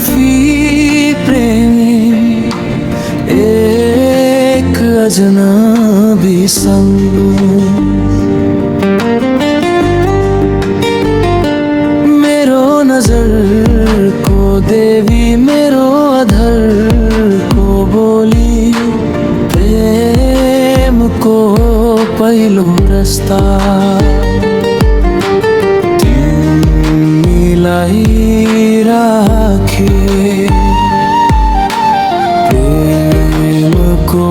जुल्फी प्रेमी एक अजनबी संग मेरो नजर को देवी मेरो अधर को बोली प्रेम को पहिलो रस्ता तिमीलाई राखे प्रेम को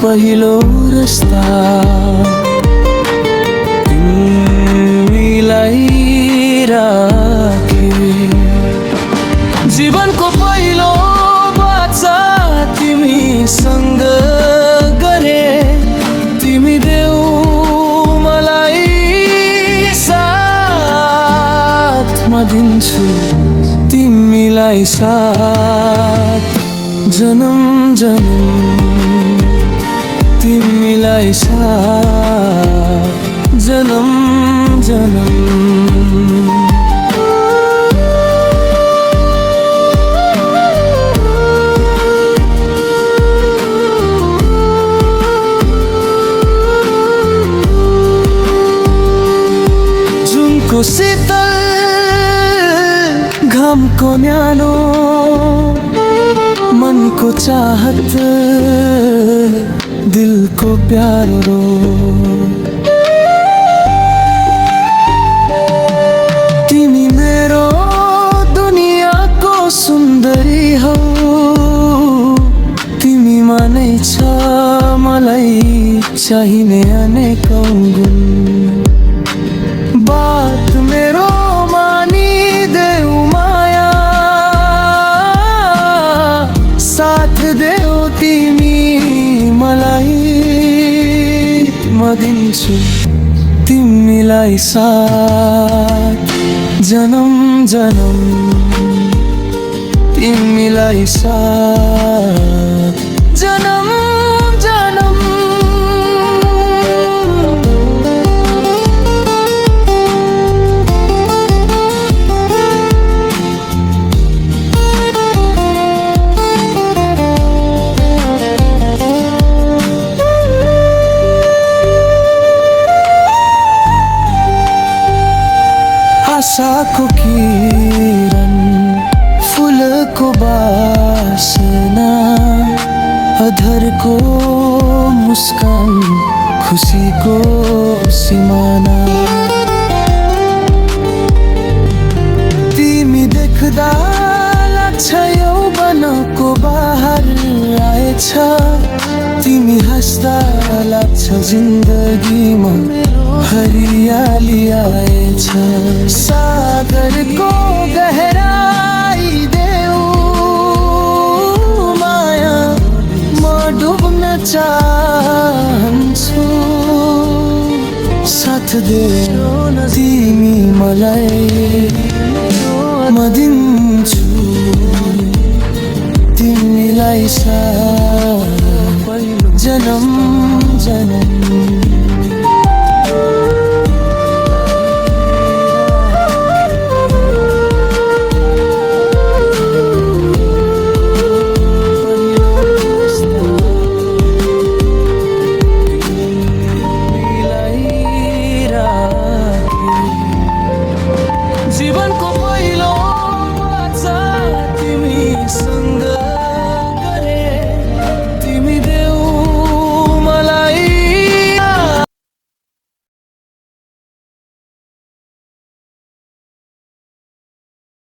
पहिलो रस्ता तिमीलाई राखे जीवनको पहिलो बाचा तिमीसँग गरे तिमी देऊ मलाई साथ म दिन्छु तिमीलाई साथ जन्म जन्म तिमीलाई साथ जन्म जन्म को शीतल घामको न्यानो मनको चाहत दिलको प्यारो तिमी मेरो दुनियाँको सुन्दरी हौ तिमीमा नै छ मलाई चाहिने अनेकौं गुण बात मेरो मानिदेऊ माया साथ देऊ तिमी मलाई म दिन्छु तिमीलाई साथ जन्म जन्म तिमीलाई साथ जन्म जन्म आशाको किरण फुलको बासना अधरको मुस्कान खुसीको सिमाना तिमी देख्दा लाग्छ यौवनको बहार आएछ तिमी हँस्दा लाग्छ जिन्दगीमा हरियाली आएछ सागरको गहराई देऊ माया म डुब्न चाहन्छु साथ दे